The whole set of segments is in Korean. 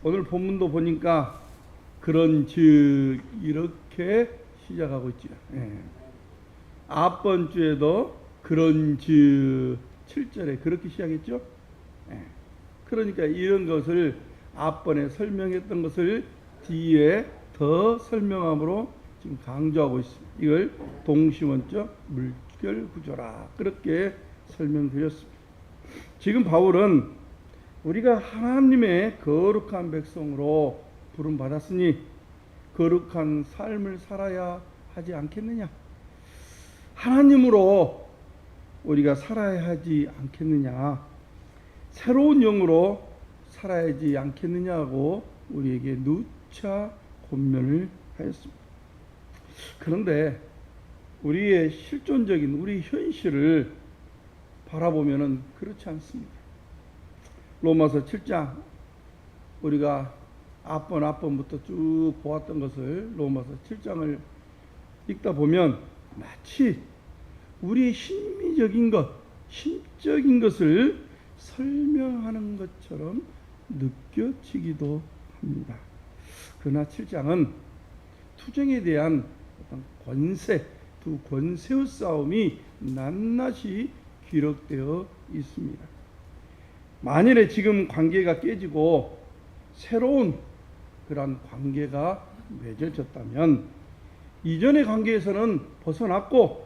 오늘 본문도 보니까 그런즉 이렇게 시작하고 있죠. 앞번 주에도 그런즉 7절에 그렇게 시작했죠. 그러니까 이런 것을 앞번에 설명했던 것을 뒤에 더 설명함으로 지금 강조하고 있습니다. 이걸 동시원적 물결 구조라 그렇게 설명드렸습니다. 지금 바울은 우리가 하나님의 거룩한 백성으로 부름받았으니 거룩한 삶을 살아야 하지 않겠느냐, 하나님으로 우리가 살아야 하지 않겠느냐, 새로운 영으로 살아야지 않겠느냐고 우리에게 누차 권면을 하였습니다. 그런데 우리의 실존적인 우리 현실을 바라보면은 그렇지 않습니다. 로마서 7장 우리가 앞번부터 쭉 보았던 것을 로마서 7장을 읽다 보면 마치 우리의 심미적인 것, 심적인 것을 설명하는 것처럼 느껴지기도 합니다. 그러나 7장은 투쟁에 대한 어떤 권세, 두 권세의 싸움이 낱낱이 기록되어 있습니다. 만일에 지금 관계가 깨지고 새로운 그런 관계가 맺어졌다면 이전의 관계에서는 벗어났고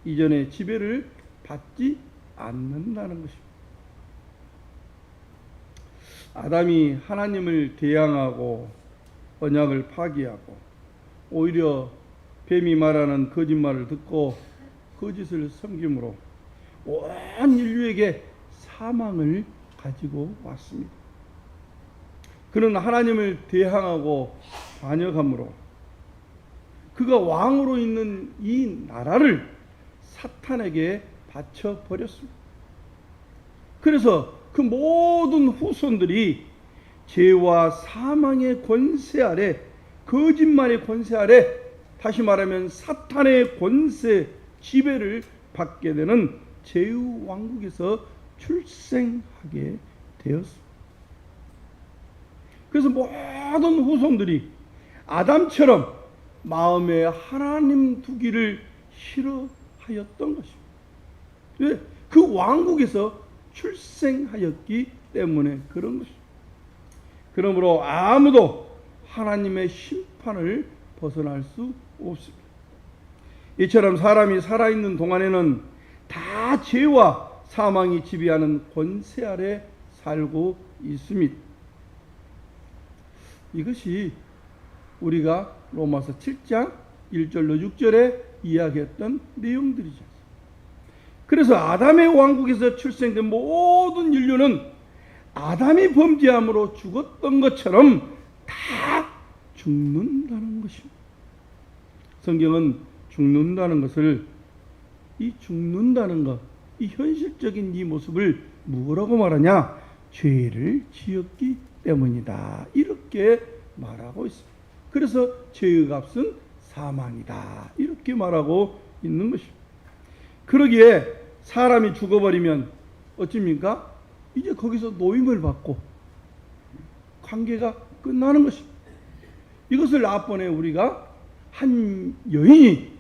이전의 지배를 받지 않는다는 것입니다. 아담이 하나님을 대항하고 언약을 파기하고 오히려 뱀이 말하는 거짓말을 듣고 거짓을 섬김으로 온 인류에게 사망을 가지고 왔습니다. 그는 하나님을 대항하고 반역함으로 그가 왕으로 있는 이 나라를 사탄에게 바쳐버렸습니다. 그래서 그 모든 후손들이 죄와 사망의 권세 아래, 거짓말의 권세 아래, 다시 말하면 사탄의 권세, 지배를 받게 되는 죄의 왕국에서 출생하게 되었습니다. 그래서 모든 후손들이 아담처럼 마음에 하나님 두기를 싫어하였던 것입니다. 왜? 그 왕국에서 출생하였기 때문에 그런 것입니다. 그러므로 아무도 하나님의 심판을 벗어날 수 없습니다. 이처럼 사람이 살아있는 동안에는 다 죄와 사망이 지배하는 권세 아래 살고 있습니다. 이것이 우리가 로마서 7장 1절로 6절에 이야기했던 내용들이죠. 그래서 아담의 왕국에서 출생된 모든 인류는 아담이 범죄함으로 죽었던 것처럼 다 죽는다는 것입니다. 성경은 죽는다는 것을, 이 죽는다는 것, 이 현실적인 이 모습을 뭐라고 말하냐? 죄를 지었기 때문이다. 이렇게 말하고 있습니다. 그래서 죄의 값은 사망이다. 이렇게 말하고 있는 것입니다. 그러기에 사람이 죽어버리면 어찌입니까? 이제 거기서 노임을 받고 관계가 끝나는 것입니다. 이것을 앞번에 우리가 한 여인이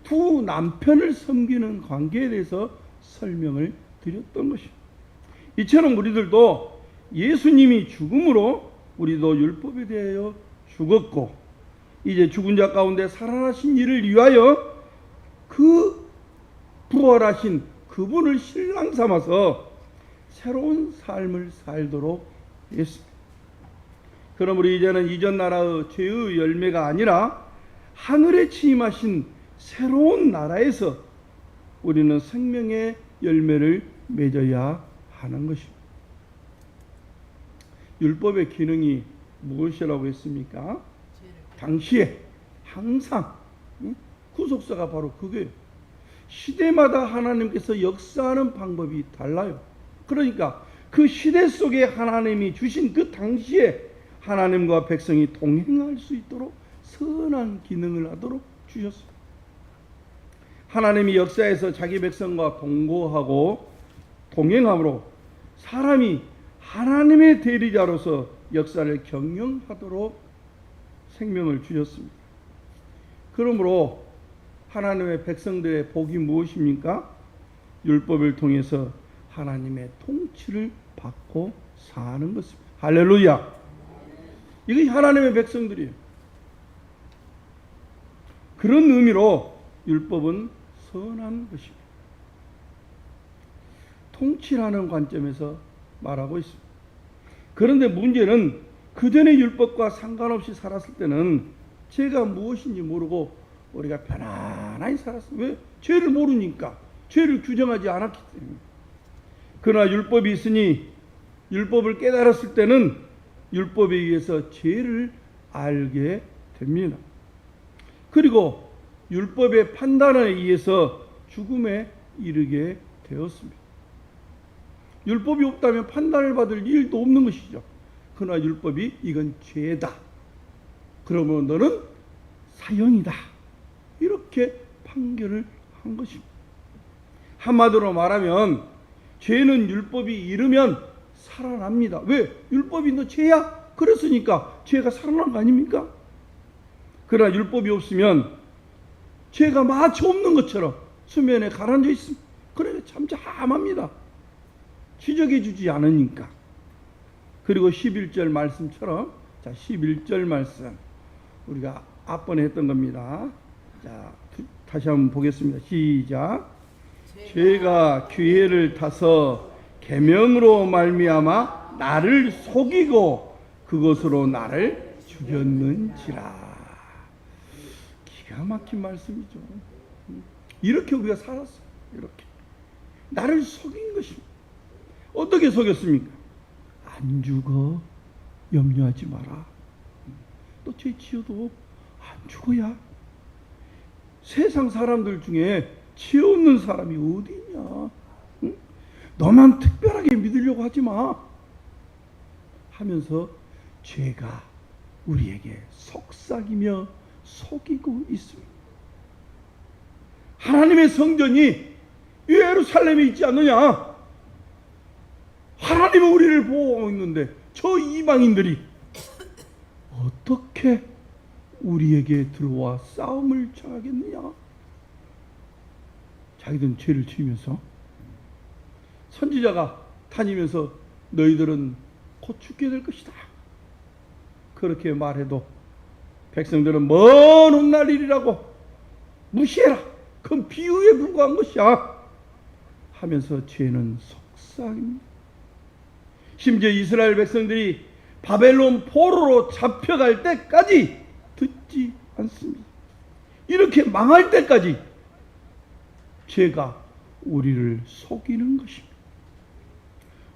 두 남편을 섬기는 관계에 대해서 설명을 드렸던 것입니다. 이처럼 우리들도 예수님이 죽음으로 우리도 율법에 대하여 죽었고 이제 죽은 자 가운데 살아나신 이를 위하여 그 부활하신 그분을 신랑 삼아서 새로운 삶을 살도록 했습니다. 그러므로 이제는 이전 나라의 죄의 열매가 아니라 하늘에 취임하신 새로운 나라에서 우리는 생명의 열매를 맺어야 하는 것입니다. 율법의 기능이 무엇이라고 했습니까? 당시에 항상 구속사가 바로 그거예요. 시대마다 하나님께서 역사하는 방법이 달라요. 그러니까 그 시대 속에 하나님이 주신 그 당시에 하나님과 백성이 동행할 수 있도록 선한 기능을 하도록 주셨습니다. 하나님이 역사에서 자기 백성과 동거하고 동행함으로 사람이 하나님의 대리자로서 역사를 경영하도록 생명을 주셨습니다. 그러므로 하나님의 백성들의 복이 무엇입니까? 율법을 통해서 하나님의 통치를 받고 사는 것입니다. 할렐루야. 이게 하나님의 백성들이에요. 그런 의미로 율법은 선한 것입니다. 통치라는 관점에서 말하고 있습니다. 그런데 문제는 그전의 율법과 상관없이 살았을 때는 죄가 무엇인지 모르고 우리가 편안하게 살았어요. 왜? 죄를 모르니까. 죄를 규정하지 않았기 때문에. 그러나 율법이 있으니 율법을 깨달았을 때는 율법에 의해서 죄를 알게 됩니다. 그리고 율법의 판단에 의해서 죽음에 이르게 되었습니다. 율법이 없다면 판단을 받을 일도 없는 것이죠. 그러나 율법이 이건 죄다. 그러면 너는 사형이다. 이렇게 판결을 한 것입니다. 한마디로 말하면 죄는 율법이 이르면 살아납니다. 왜? 율법이 너 죄야? 그랬으니까 죄가 살아난 거 아닙니까? 그러나 율법이 없으면 죄가 마치 없는 것처럼 수면에 가라앉아 있습니다. 그래 잠잠합니다. 지적해 주지 않으니까. 그리고 11절 말씀처럼, 자 11절 말씀 우리가 앞번에 했던 겁니다. 자 다시 한번 보겠습니다. 시작. 죄가 기회를 타서 계명으로 말미암아 나를 속이고 그것으로 나를 죽였는지라. 기가 막힌 말씀이죠. 이렇게 우리가 살았어요. 이렇게 나를 속인 것입니다. 어떻게 속였습니까? 안 죽어, 염려하지 마라. 또 죄 지어도 안 죽어야. 세상 사람들 중에 죄 없는 사람이 어디 있냐? 응? 너만 특별하게 믿으려고 하지 마. 하면서 죄가 우리에게 속삭이며 속이고 있습니다. 하나님의 성전이 예루살렘에 있지 않느냐? 하나님은 우리를 보호하고 있는데 저 이방인들이 어떻게 우리에게 들어와 싸움을 청하겠느냐? 자기들은 죄를 지으면서 선지자가 다니면서 너희들은 곧 죽게 될 것이다. 그렇게 말해도 백성들은 먼 훗날 일이라고 무시해라. 그건 비유에 불과한 것이야. 하면서 죄는 속삭입니다. 심지어 이스라엘 백성들이 바벨론 포로로 잡혀갈 때까지 듣지 않습니다. 이렇게 망할 때까지 죄가 우리를 속이는 것입니다.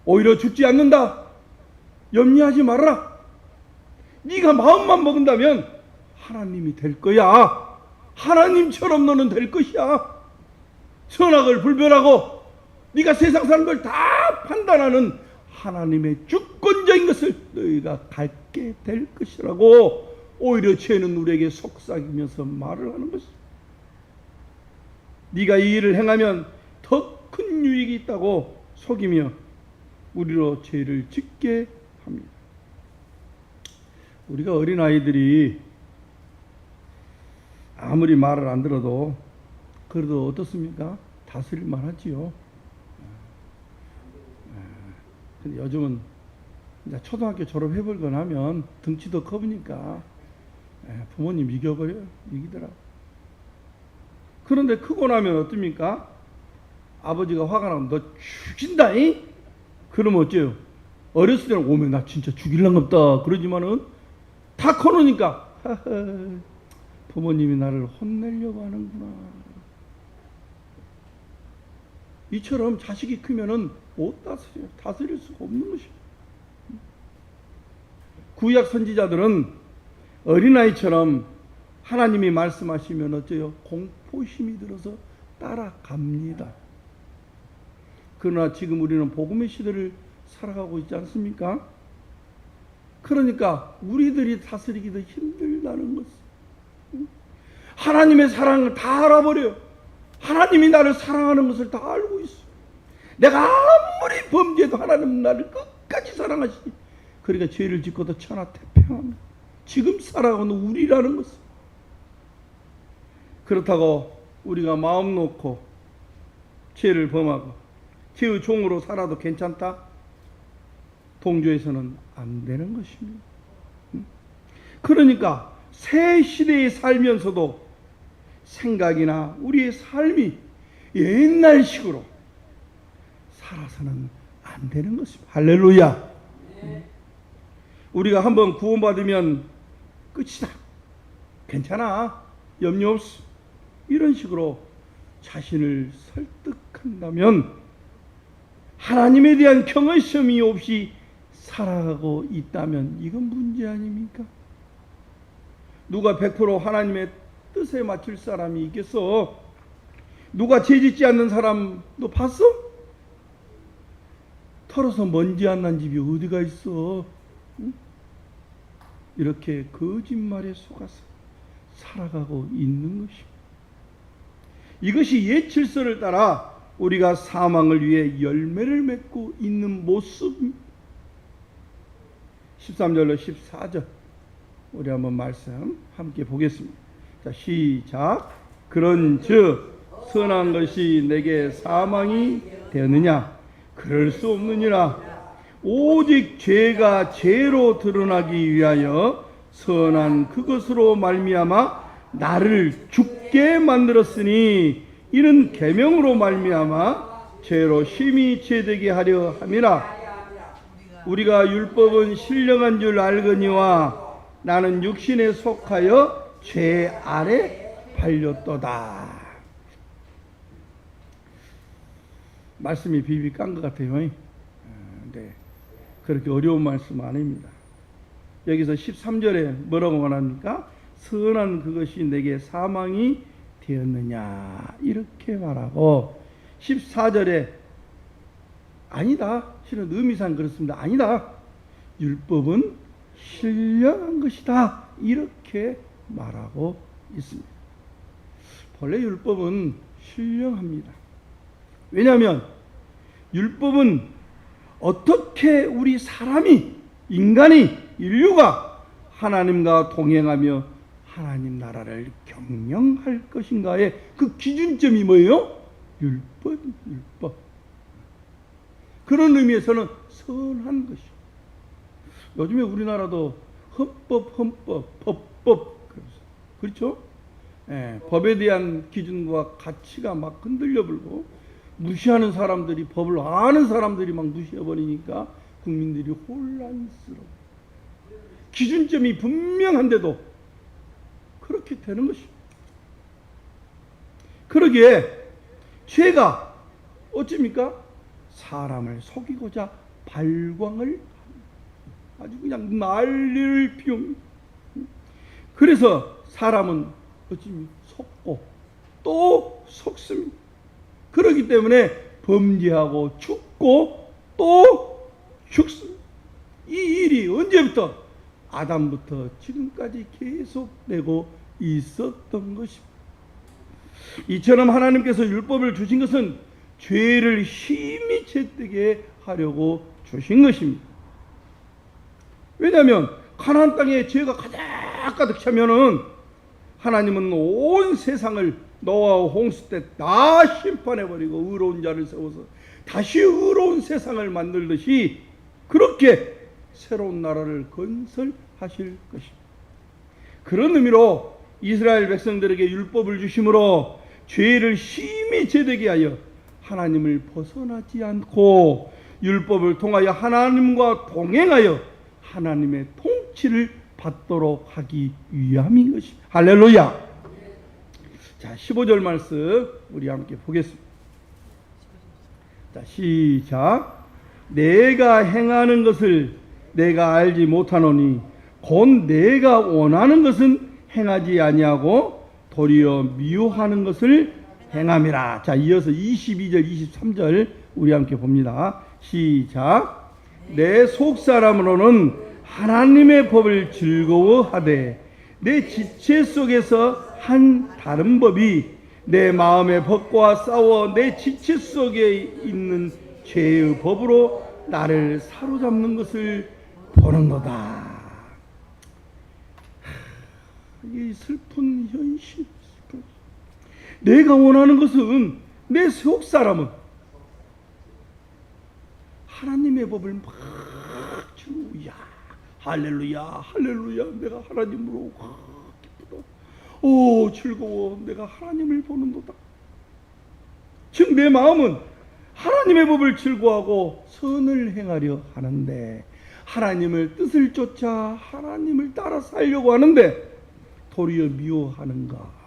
오히려 죽지 않는다. 염려하지 말아라. 네가 마음만 먹은다면 하나님이 될 거야. 하나님처럼 너는 될 것이야. 선악을 분별하고 네가 세상 사람들 다 판단하는 하나님의 주권적인 것을 너희가 갖게 될 것이라고 오히려 죄는 우리에게 속삭이면서 말을 하는 것이다. 네가 이 일을 행하면 더 큰 유익이 있다고 속이며 우리로 죄를 짓게 합니다. 우리가 어린아이들이 아무리 말을 안 들어도 그래도 어떻습니까? 다스릴만 하지요. 근데 요즘은 이제 초등학교 졸업해버리고 나면 덩치도 커보니까 부모님 이겨버려요. 이기더라고. 그런데 크고 나면 어떻습니까? 아버지가 화가 나면 너 죽인다. 잉? 그러면 어째요? 어렸을 때는 오면 나 진짜 죽일랑갑다 그러지만은 다 커놓으니까 부모님이 나를 혼내려고 하는구나. 이처럼 자식이 크면은 못 다스려요. 다스릴 수가 없는 것이에요. 구약 선지자들은 어린아이처럼 하나님이 말씀하시면 어째요? 공포심이 들어서 따라갑니다. 그러나 지금 우리는 복음의 시대를 살아가고 있지 않습니까? 그러니까 우리들이 다스리기도 힘들다는 것. 하나님의 사랑을 다 알아버려요. 하나님이 나를 사랑하는 것을 다 알고 있어. 내가 아무리 범죄해도 하나님은 나를 끝까지 사랑하시니 그러니까 죄를 짓고도 천하태평합니다. 지금 살아가는 우리라는 것은. 그렇다고 우리가 마음 놓고 죄를 범하고 죄의 종으로 살아도 괜찮다? 동조에서는 안 되는 것입니다. 그러니까 새 시대에 살면서도 생각이나 우리의 삶이 옛날식으로 살아서는 안 되는 것입니다. 할렐루야. 우리가 한번 구원받으면 끝이다. 괜찮아. 염려 없어. 이런 식으로 자신을 설득한다면 하나님에 대한 경외심이 없이 살아가고 있다면 이건 문제 아닙니까? 누가 100% 하나님의 뜻에 맞출 사람이 있겠어? 누가 죄짓지 않는 사람 너 봤어? 털어서 먼지 안 난 집이 어디가 있어? 응? 이렇게 거짓말에 속아서 살아가고 있는 것입니다. 이것이 옛 질서를 따라 우리가 사망을 위해 열매를 맺고 있는 모습입니다. 13절로 14절 우리 한번 말씀 함께 보겠습니다. 자, 시작. 그런즉 선한 것이 내게 사망이 되었느냐? 그럴 수 없느니라. 오직 죄가 죄로 드러나기 위하여 선한 그것으로 말미암아 나를 죽게 만들었으니 이는 계명으로 말미암아 죄로 심히 죄되게 하려 함이라. 우리가 율법은 신령한 줄 알거니와 나는 육신에 속하여 죄 아래 팔렸도다. 말씀이 비비 깐 것 같아요. 네, 그렇게 어려운 말씀 아닙니다. 여기서 13절에 뭐라고 말합니까? 선한 그것이 내게 사망이 되었느냐 이렇게 말하고 14절에 아니다. 실은 의미상 그렇습니다. 아니다. 율법은 신령한 것이다. 이렇게 말하고 있습니다. 본래 율법은 신령합니다. 왜냐하면 율법은 어떻게 우리 사람이, 인간이, 인류가 하나님과 동행하며 하나님 나라를 경영할 것인가의 그 기준점이 뭐예요? 율법. 그런 의미에서는 선한 것이요. 요즘에 우리나라도 헌법, 법법, 그렇죠? 예, 법에 대한 기준과 가치가 막 흔들려 불고 무시하는 사람들이, 법을 아는 사람들이 막 무시해버리니까 국민들이 혼란스러워. 기준점이 분명한데도 그렇게 되는 것입니다. 그러기에 죄가 어찌입니까? 사람을 속이고자 발광을 아주 그냥 난리를 피웁니다. 그래서 사람은 어찌입니까? 속고 또 속습니다. 그렇기 때문에 범죄하고 죽고 또 죽습니다. 이 일이 언제부터? 아담부터 지금까지 계속되고 있었던 것입니다. 이처럼 하나님께서 율법을 주신 것은 죄를 심히 채되게 하려고 주신 것입니다. 왜냐하면 가나안 땅에 죄가 가득 차면은 하나님은 온 세상을 노아와 홍수 때 다 심판해버리고 의로운 자를 세워서 다시 의로운 세상을 만들듯이 그렇게 새로운 나라를 건설하실 것입니다. 그런 의미로 이스라엘 백성들에게 율법을 주심으로 죄를 심히 제되게 하여 하나님을 벗어나지 않고 율법을 통하여 하나님과 동행하여 하나님의 통치를 받도록 하기 위함인 것입니다. 할렐루야. 자, 15절 말씀 우리 함께 보겠습니다. 자, 시작. 내가 행하는 것을 내가 알지 못하노니 곧 내가 원하는 것은 행하지 아니하고 도리어 미워하는 것을 행함이라. 자, 이어서 22절 23절 우리 함께 봅니다. 시작. 내 속사람으로는 하나님의 법을 즐거워하되 내 지체 속에서 한 다른 법이 내 마음의 법과 싸워 내 지체 속에 있는 죄의 법으로 나를 사로잡는 것을 보는도다. 이 슬픈 현실. 내가 원하는 것은, 내 속 사람은 하나님의 법을 막 주야, 할렐루야, 할렐루야, 내가 하나님으로 기쁘다. 오, 즐거워, 내가 하나님을 보는도다. 즉 내 마음은 하나님의 법을 즐거워하고 선을 행하려 하는데, 하나님을 뜻을 쫓아 하나님을 따라 살려고 하는데 도리어 미워하는가?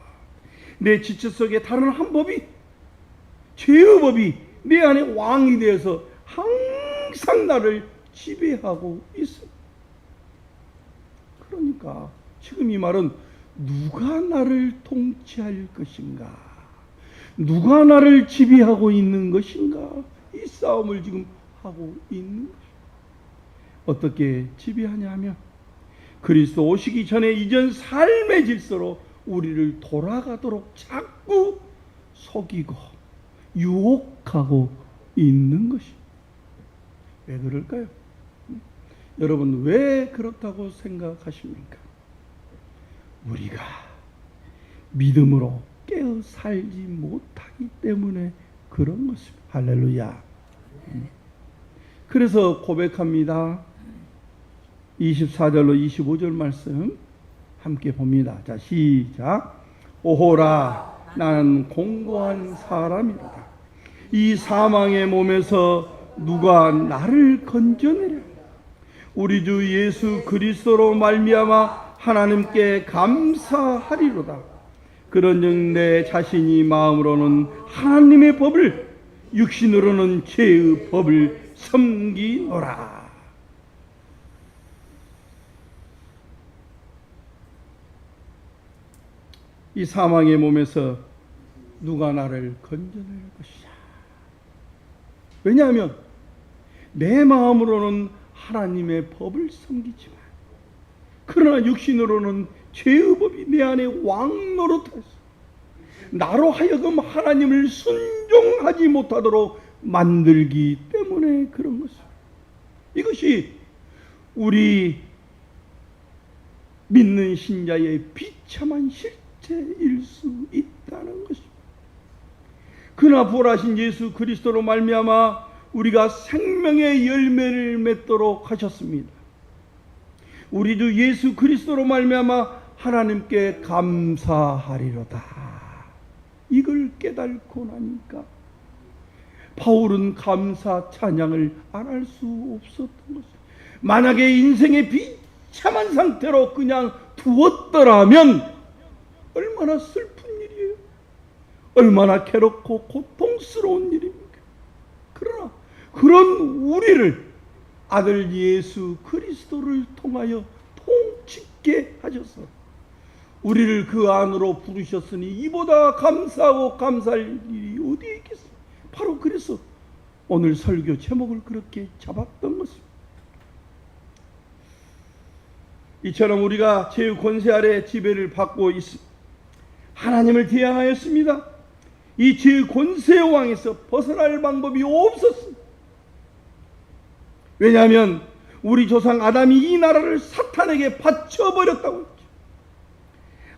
내 지체 속에 다른 한 법이, 죄의 법이 내 안에 왕이 되어서 항상 나를 지배하고 있어. 그러니까 지금 이 말은 누가 나를 통치할 것인가? 누가 나를 지배하고 있는 것인가? 이 싸움을 지금 하고 있는 것입니다. 어떻게 지배하냐 하면, 그리스도 오시기 전에 이전 삶의 질서로 우리를 돌아가도록 자꾸 속이고 유혹하고 있는 것이. 왜 그럴까요? 여러분, 왜 그렇다고 생각하십니까? 우리가 믿음으로 깨어 살지 못하기 때문에 그런 것입니다. 할렐루야. 그래서 고백합니다. 24절로 25절 말씀 함께 봅니다. 자, 시작. 오호라, 나는 공고한 사람이로다. 이 사망의 몸에서 누가 나를 건져내랴? 우리 주 예수 그리스도로 말미암아 하나님께 감사하리로다. 그런즉 내 자신이 마음으로는 하나님의 법을, 육신으로는 죄의 법을 섬기노라. 이 사망의 몸에서 누가 나를 건져낼 것이냐? 왜냐하면 내 마음으로는 하나님의 법을 섬기지만, 그러나 육신으로는 죄의 법이 내 안에 왕노릇하여서 나로 하여금 하나님을 순종하지 못하도록 만들기 때문에 그런 것입니다. 이것이 우리 믿는 신자의 비참한 실체일 수 있다는 것입니다. 그러나 부활하신 예수 그리스도로 말미암아 우리가 생명의 열매를 맺도록 하셨습니다. 우리 주 예수 그리스도로 말미암아 하나님께 감사하리로다. 이걸 깨닫고 나니까 바울은 감사 찬양을 안 할 수 없었던 것입니다. 만약에 인생의 비참한 상태로 그냥 두었더라면 얼마나 슬픈 일이에요. 얼마나 괴롭고 고통스러운 일입니까? 그러나 그런 우리를 아들 예수 그리스도를 통하여 통치게 하셔서 우리를 그 안으로 부르셨으니 이보다 감사하고 감사할 일이 어디에 있겠어요? 바로 그래서 오늘 설교 제목을 그렇게 잡았던 것입니다. 이처럼 우리가 죄의 권세 아래 지배를 받고 있습니다. 하나님을 대항하였습니다. 이 죄의 권세의 왕에서 벗어날 방법이 없었습니다. 왜냐하면 우리 조상 아담이 이 나라를 사탄에게 바쳐버렸다고 했죠.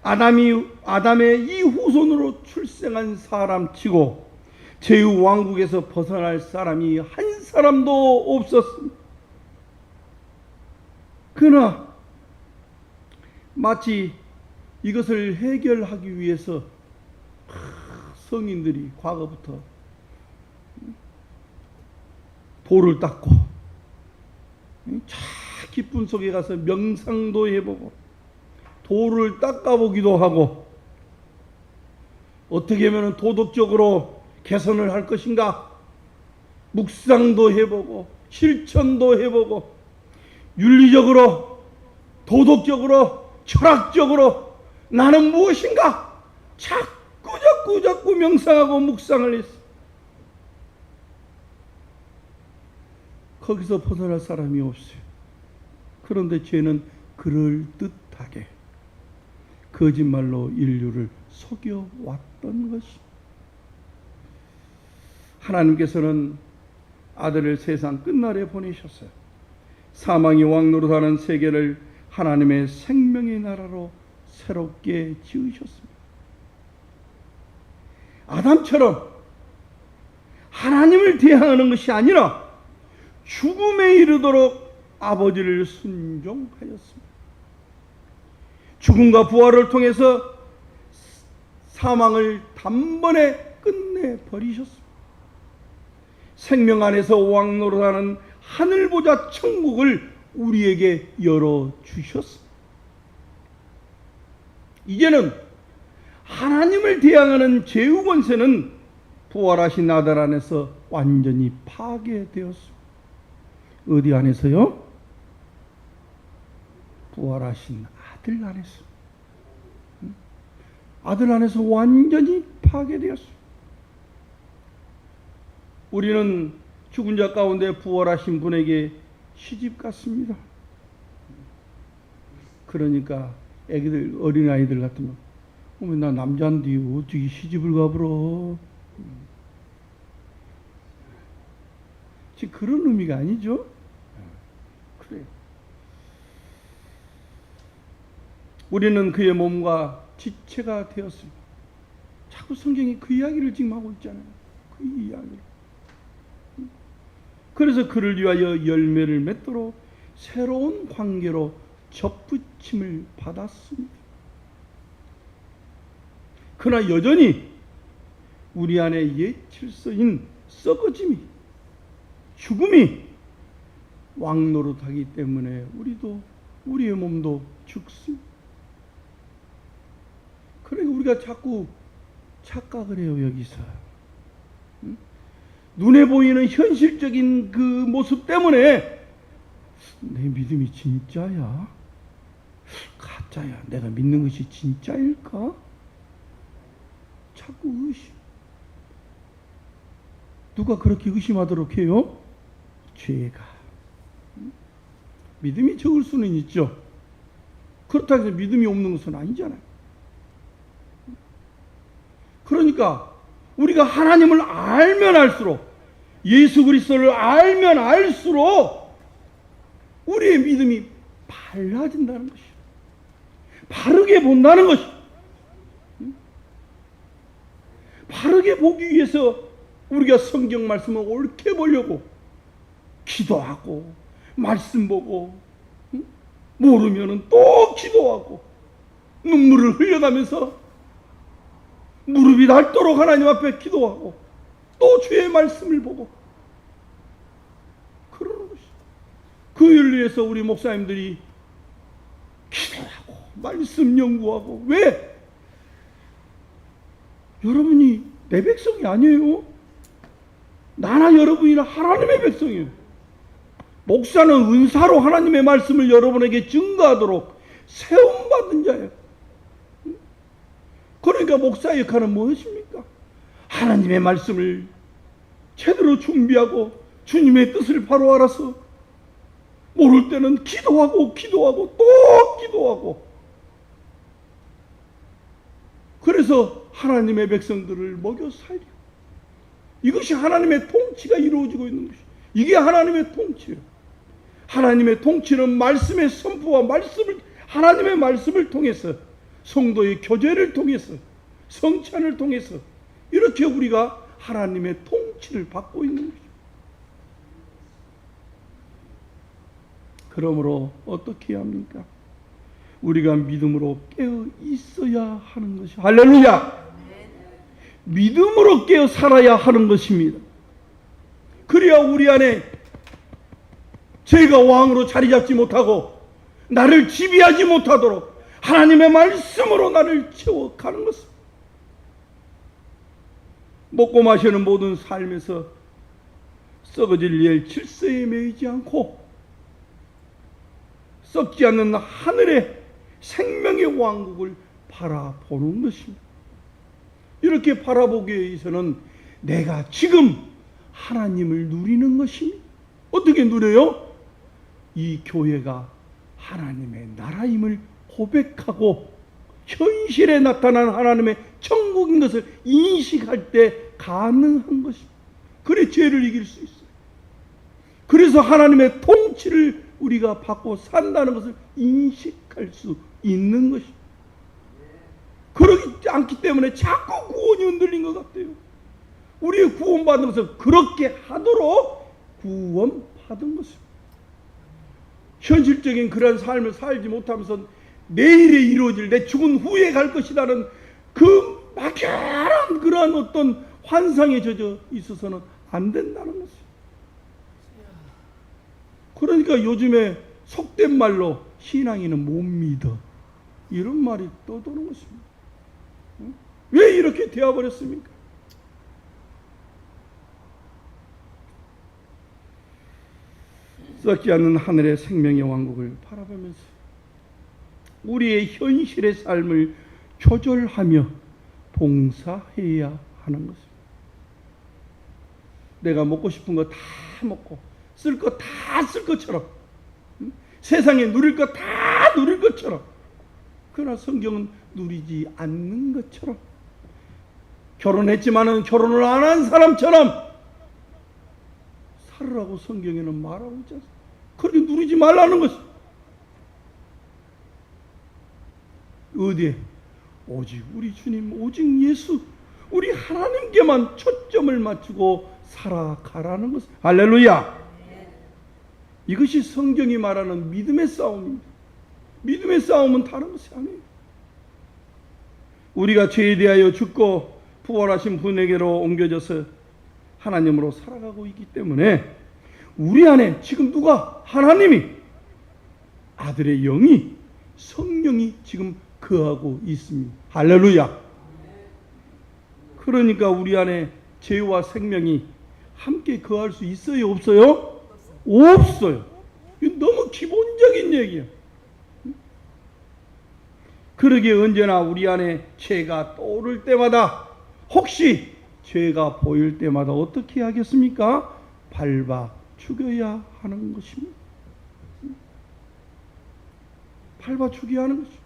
아담의 이 후손으로 출생한 사람치고 죄의 왕국에서 벗어날 사람이 한 사람도 없었습니다. 그러나 마치 이것을 해결하기 위해서 성인들이 과거부터 돌을 닦고 깊은 속에 가서 명상도 해보고 돌을 닦아보기도 하고 어떻게 하면 도덕적으로 개선을 할 것인가 묵상도 해보고 실천도 해보고 윤리적으로 도덕적으로 철학적으로 나는 무엇인가 자꾸 명상하고 묵상을 했어. 거기서 벗어날 사람이 없어요. 그런데 죄는 그럴듯하게 거짓말로 인류를 속여왔던 것입니다. 하나님께서는 아들을 세상 끝날에 보내셨어요. 사망이 왕노릇하는 세계를 하나님의 생명의 나라로 새롭게 지으셨습니다. 아담처럼 하나님을 대항하는 것이 아니라 죽음에 이르도록 아버지를 순종하였습니다. 죽음과 부활을 통해서 사망을 단번에 끝내버리셨습니다. 생명 안에서 왕노릇하는 하늘보좌 천국을 우리에게 열어주셨습니다. 이제는 하나님을 대항하는 죄의 권세는 부활하신 아들 안에서 완전히 파괴되었습니다. 어디 안에서요? 부활하신 아들 안에서. 아들 안에서 완전히 파괴되었습니다. 우리는 죽은 자 가운데 부활하신 분에게 시집 갔습니다. 그러니까 애기들, 어린아이들 같으면 어머 나 남자인데 어떻게 시집을 가버려. 지금 그런 의미가 아니죠. 그래요. 우리는 그의 몸과 지체가 되었습니다. 자꾸 성경이 그 이야기를 지금 하고 있잖아요. 그 이야기를. 그래서 그를 위하여 열매를 맺도록 새로운 관계로 접붙임을 받았습니다. 그러나 여전히 우리 안에 옛 질서인 썩어짐이, 죽음이 왕노릇하기 때문에 우리의 몸도 죽습니다. 그러니까 우리가 자꾸 착각을 해요. 여기서 눈에 보이는 현실적인 그 모습 때문에 내 믿음이 진짜야? 가짜야? 내가 믿는 것이 진짜일까? 자꾸 의심. 누가 그렇게 의심하도록 해요? 죄가. 믿음이 적을 수는 있죠. 그렇다고 해서 믿음이 없는 것은 아니잖아요. 그러니까 우리가 하나님을 알면 알수록, 예수 그리스도를 알면 알수록 우리의 믿음이 달라진다는 것이요. 바르게 본다는 것이요. 바르게 보기 위해서 우리가 성경 말씀을 옳게 보려고 기도하고 말씀 보고 모르면은 또 기도하고 눈물을 흘려가면서 무릎이 닳도록 하나님 앞에 기도하고 또 주의 말씀을 보고 그러는 것이죠. 그 일을 위해서 우리 목사님들이 기도하고 말씀 연구하고. 왜? 여러분이 내 백성이 아니에요. 나나 여러분이나 하나님의 백성이에요. 목사는 은사로 하나님의 말씀을 여러분에게 증거하도록 세움받은 자예요. 그러니까 목사의 역할은 무엇입니까? 하나님의 말씀을 제대로 준비하고 주님의 뜻을 바로 알아서 모를 때는 기도하고 또 기도하고, 그래서 하나님의 백성들을 먹여 살려. 이것이 하나님의 통치가 이루어지고 있는 것이에요. 이게 하나님의 통치예요. 하나님의 통치는 말씀의 선포와 하나님의 말씀을 통해서, 성도의 교제를 통해서, 성찬을 통해서 이렇게 우리가 하나님의 통치를 받고 있는 것이죠. 그러므로 어떻게 해야 합니까? 우리가 믿음으로 깨어 있어야 하는 것이, 할렐루야! 믿음으로 깨어 살아야 하는 것입니다. 그래야 우리 안에 죄가 왕으로 자리 잡지 못하고 나를 지배하지 못하도록 하나님의 말씀으로 나를 채워가는 것입니다. 먹고 마시는 모든 삶에서 썩어질 옛 질서에 매이지 않고 썩지 않는 하늘의 생명의 왕국을 바라보는 것입니다. 이렇게 바라보기 위해서는 내가 지금 하나님을 누리는 것입니다. 어떻게 누려요? 이 교회가 하나님의 나라임을 고백하고 현실에 나타난 하나님의 천국인 것을 인식할 때 가능한 것입니다. 그래 죄를 이길 수 있어요. 그래서 하나님의 통치를 우리가 받고 산다는 것을 인식할 수 있는 것입니다. 그러지 않기 때문에 자꾸 구원이 흔들린 것 같아요. 우리의 구원받는 것을 그렇게 하도록 구원받은 것입니다. 현실적인 그런 삶을 살지 못하면서 내일에 이루어질, 내 죽은 후에 갈 것이라는 그 막연한 그러한 어떤 환상에 젖어 있어서는 안 된다는 것이에요. 그러니까 요즘에 속된 말로 신앙인은 못 믿어, 이런 말이 떠도는 것입니다. 왜 이렇게 되어버렸습니까? 썩지 않는 하늘의 생명의 왕국을 바라보면서 우리의 현실의 삶을 조절하며 봉사해야 하는 것입니다. 내가 먹고 싶은 거 다 먹고 쓸 거 다 쓸 것처럼, 세상에 누릴 거 다 누릴 것처럼, 그러나 성경은 누리지 않는 것처럼, 결혼했지만은 결혼을 안 한 사람처럼 살으라고 성경에는 말하고 있지 않습니까? 그렇게 누리지 말라는 것입니다. 어디에? 오직 우리 주님, 오직 예수, 우리 하나님께만 초점을 맞추고 살아가라는 것. 할렐루야. 이것이 성경이 말하는 믿음의 싸움입니다. 믿음의 싸움은 다른 것이 아니에요. 우리가 죄에 대하여 죽고 부활하신 분에게로 옮겨져서 하나님으로 살아가고 있기 때문에 우리 안에 지금 누가? 하나님이, 아들의 영이, 성령이 지금 거하고 있습니다. 할렐루야. 그러니까 우리 안에 죄와 생명이 함께 거할 수 있어요, 없어요? 없어요. 이거 너무 기본적인 얘기예요. 그러기에 언제나 우리 안에 죄가 떠오를 때마다, 혹시 죄가 보일 때마다 어떻게 하겠습니까? 밟아 죽여야 하는 것입니다. 밟아 죽여야 하는 것입니다.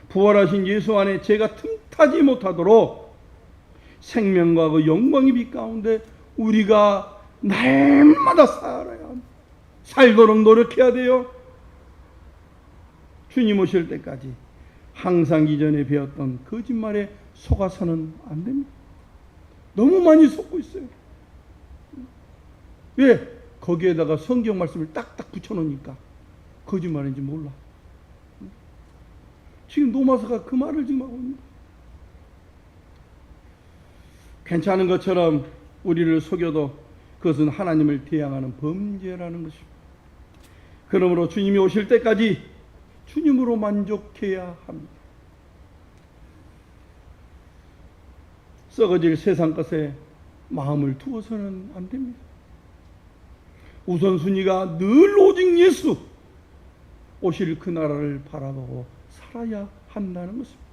부활하신 예수 안에 죄가 틈타지 못하도록 생명과 그 영광의 빛 가운데 우리가 날마다 살아야 합니다. 살도록 노력해야 돼요. 주님 오실 때까지 항상 이전에 배웠던 거짓말에 속아서는 안 됩니다. 너무 많이 속고 있어요. 왜? 거기에다가 성경 말씀을 딱딱 붙여놓으니까 거짓말인지 몰라. 지금 노마사가 그 말을 지금 하고 있는 거예요. 괜찮은 것처럼 우리를 속여도 그것은 하나님을 대항하는 범죄라는 것입니다. 그러므로 주님이 오실 때까지 주님으로 만족해야 합니다. 썩어질 세상 것에 마음을 두어서는 안 됩니다. 우선순위가 늘 오직 예수 오실 그 나라를 바라보고 살아야 한다는 것입니다.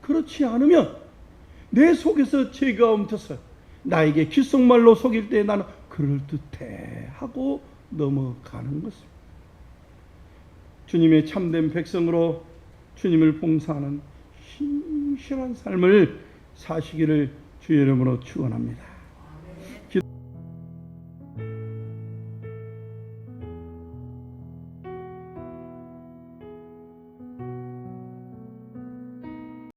그렇지 않으면 내 속에서 죄가 엉켜서 나에게 귓속말로 속일 때 나는 그럴듯해 하고 넘어가는 것입니다. 주님의 참된 백성으로 주님을 봉사하는 신실한 삶을 사시기를 주의 이름으로 축원합니다.